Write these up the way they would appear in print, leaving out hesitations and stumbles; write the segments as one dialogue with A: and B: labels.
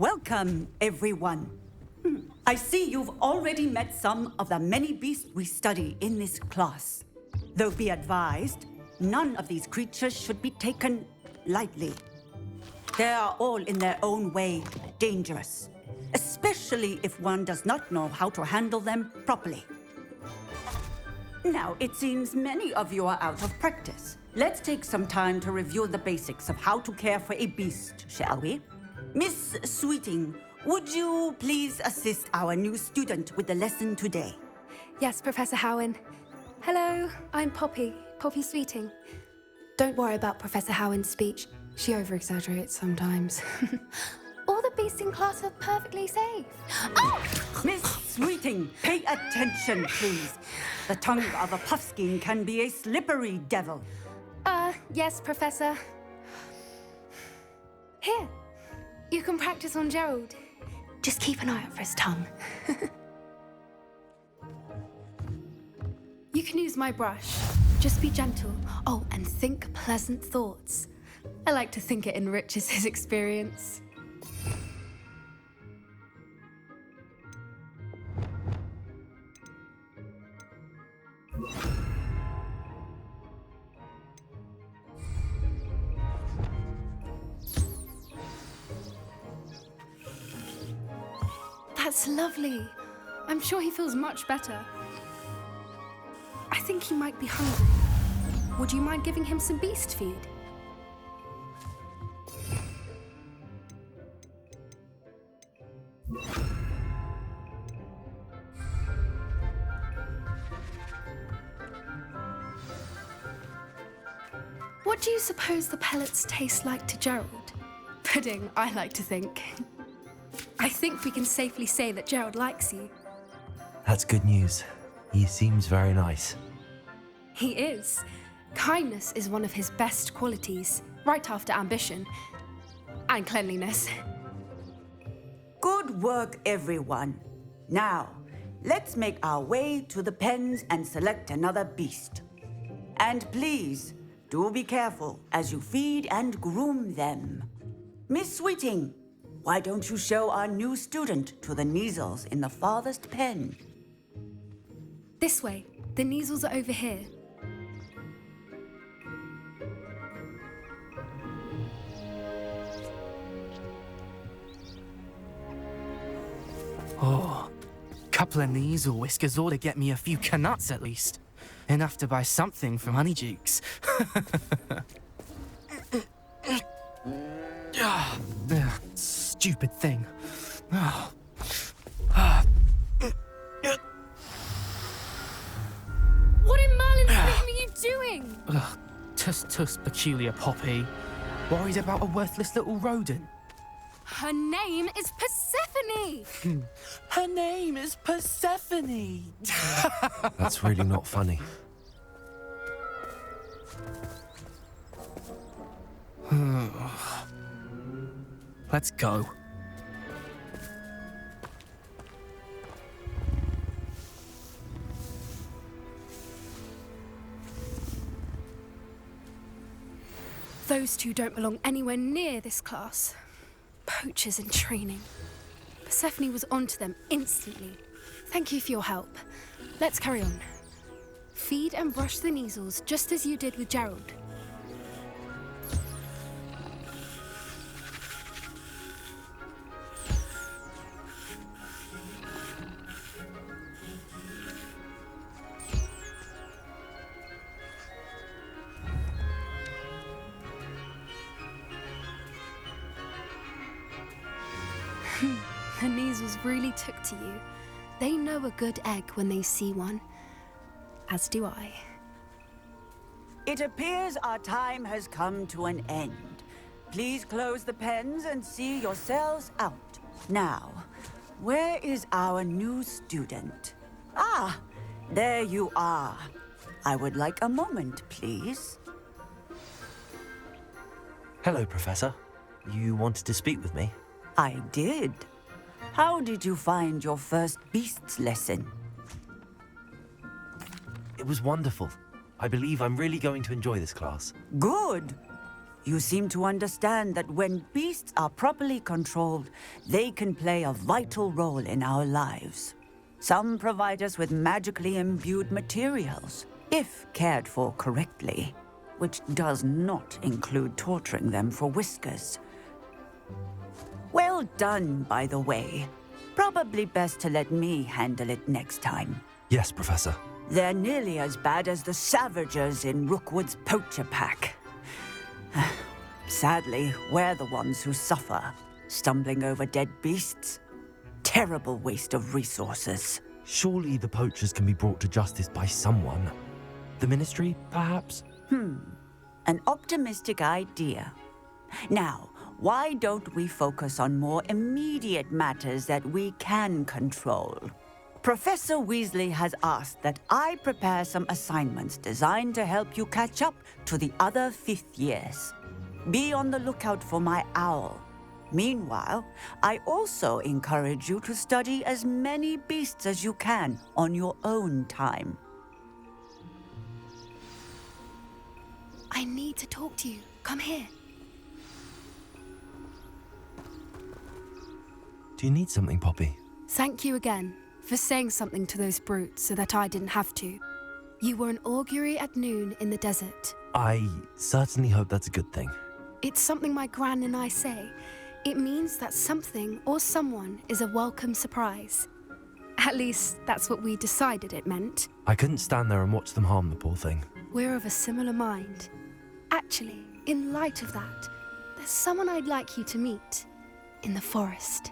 A: Welcome, everyone. I see you've already met some of the many beasts we study in this class. Though be advised, none of these creatures should be taken lightly. They are all in their own way dangerous, especially if one does not know how to handle them properly. Now, it seems many of you are out of practice. Let's take some time to review the basics of how to care for a beast, shall we? Miss Sweeting, would you please assist our new student with the lesson today?
B: Yes, Professor Howen. Hello, I'm Poppy Sweeting. Don't worry about Professor Howen's speech. She over-exaggerates sometimes. All the beasts in class are perfectly safe. Oh!
A: Miss Sweeting, pay attention, please. The tongue of a puffskein can be a slippery devil.
B: Yes, Professor. Here, you can practice on Gerald. Just keep an eye out for his tongue. You can use my brush. Just be gentle. Oh, and think pleasant thoughts. I like to think it enriches his experience. That's lovely. I'm sure he feels much better. I think he might be hungry. Would you mind giving him some beast feed? What do you suppose the pellets taste like to Gerald? Pudding, I like to think. I think we can safely say that Gerald likes you.
C: That's good news. He seems very nice.
B: He is. Kindness is one of his best qualities, right after ambition. And cleanliness.
A: Good work, everyone. Now, let's make our way to the pens and select another beast. And please, do be careful as you feed and groom them. Miss Sweeting, why don't you show our new student to the Neasels in the farthest pen?
B: This way. The Neasels are over here.
D: Oh, couple of Neasel whiskers ought to get me a few canuts at least. Enough to buy something from Honeydukes. Stupid thing.
B: What in Merlin's name are you doing?
D: Tuss, peculiar Poppy. Worried about a worthless little rodent.
B: Her name is Persephone!
D: Her name is Persephone!
C: That's really not funny.
D: Let's go.
B: Those two don't belong anywhere near this class. Poachers in training. Persephone was onto them instantly. Thank you for your help. Let's carry on. Feed and brush the Neasels just as you did with Gerald. The Neasels really took to you. They know a good egg when they see one. As do I.
A: It appears our time has come to an end. Please close the pens and see yourselves out. Now, where is our new student? Ah, there you are. I would like a moment, please.
C: Hello, Professor. You wanted to speak with me?
A: I did. How did you find your first beasts lesson?
C: It was wonderful. I believe I'm really going to enjoy this class.
A: Good. You seem to understand that when beasts are properly controlled, they can play a vital role in our lives. Some provide us with magically imbued materials, if cared for correctly, which does not include torturing them for whiskers. Well done, by the way. Probably best to let me handle it next time.
C: Yes, Professor.
A: They're nearly as bad as the Savagers in Rookwood's poacher pack. Sadly, we're the ones who suffer, stumbling over dead beasts. Terrible waste of resources.
C: Surely the poachers can be brought to justice by someone. The Ministry, perhaps?
A: An optimistic idea. Now, why don't we focus on more immediate matters that we can control? Professor Weasley has asked that I prepare some assignments designed to help you catch up to the other fifth years. Be on the lookout for my owl. Meanwhile, I also encourage you to study as many beasts as you can on your own time.
B: I need to talk to you. Come here.
C: Do you need something, Poppy?
B: Thank you again for saying something to those brutes so that I didn't have to. You were an augury at noon in the desert.
C: I certainly hope that's a good thing.
B: It's something my gran and I say. It means that something or someone is a welcome surprise. At least, that's what we decided it meant.
C: I couldn't stand there and watch them harm the poor thing.
B: We're of a similar mind. Actually, in light of that, there's someone I'd like you to meet in the forest.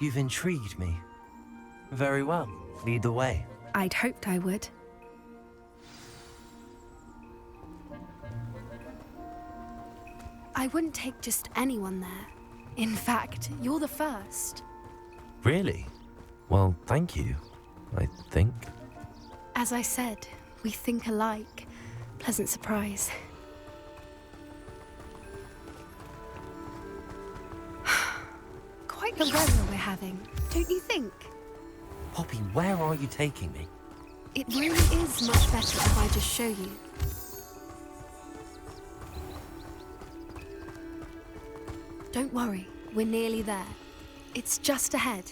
C: You've intrigued me. Very well. Lead the way.
B: I'd hoped I would. I wouldn't take just anyone there. In fact, you're the first.
C: Really? Well, thank you, I think.
B: As I said, we think alike. Pleasant surprise. Quite the weather we're having, don't you think?
C: Poppy, where are you taking me?
B: It really is much better if I just show you. Don't worry, we're nearly there. It's just ahead.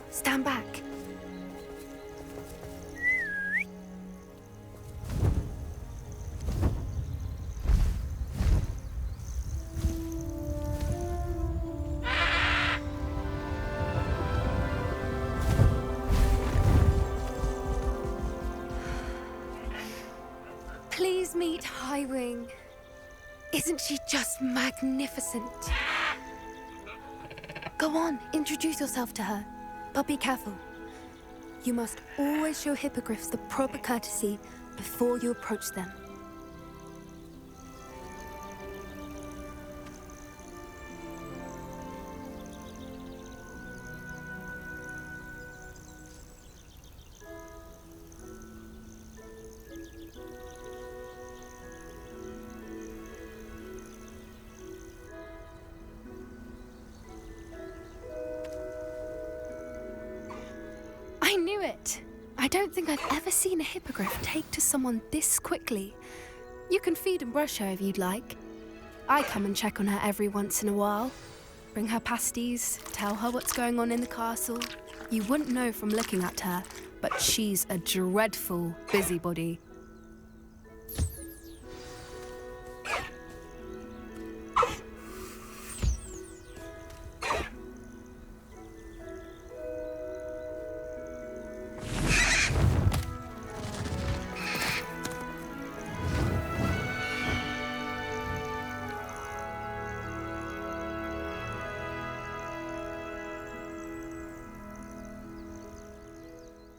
B: Stand back. Please meet Highwing. Isn't she just magnificent? Go on, introduce yourself to her. But be careful. You must always show hippogriffs the proper courtesy before you approach them. I knew it! I don't think I've ever seen a hippogriff take to someone this quickly. You can feed and brush her if you'd like. I come and check on her every once in a while. Bring her pasties, tell her what's going on in the castle. You wouldn't know from looking at her, but she's a dreadful busybody.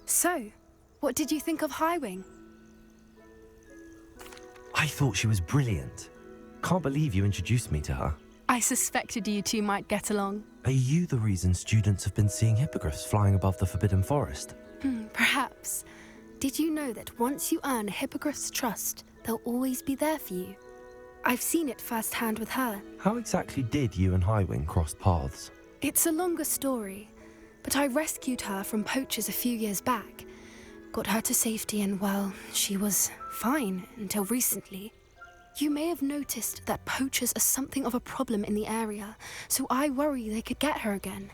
B: So, what did you think of Highwing?
C: I thought she was brilliant. Can't believe you introduced me to her.
B: I suspected you two might get along.
C: Are you the reason students have been seeing hippogriffs flying above the Forbidden Forest?
B: Perhaps. Did you know that once you earn a hippogriff's trust, they'll always be there for you? I've seen it firsthand with her.
C: How exactly did you and Highwing cross paths?
B: It's a longer story. But I rescued her from poachers a few years back. Got her to safety and, well, she was fine until recently. You may have noticed that poachers are something of a problem in the area, so I worry they could get her again.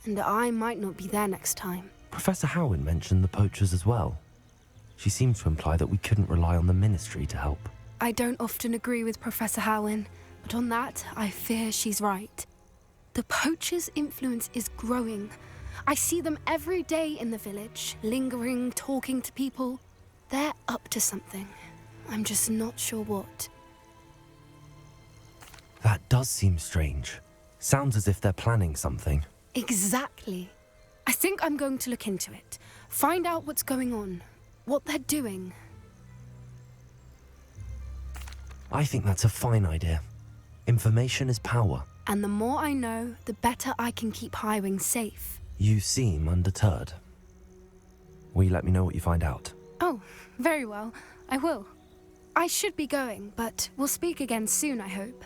B: And I might not be there next time.
C: Professor Howin mentioned the poachers as well. She seemed to imply that we couldn't rely on the Ministry to help.
B: I don't often agree with Professor Howin, but on that, I fear she's right. The poachers' influence is growing. I see them every day in the village, lingering, talking to people. They're up to something. I'm just not sure what.
C: That does seem strange. Sounds as if they're planning something.
B: Exactly. I think I'm going to look into it. Find out what's going on. What they're doing.
C: I think that's a fine idea. Information is power.
B: And the more I know, the better I can keep Highwing safe.
C: You seem undeterred. Will you let me know what you find out?
B: Oh, very well. I will. I should be going, but we'll speak again soon, I hope.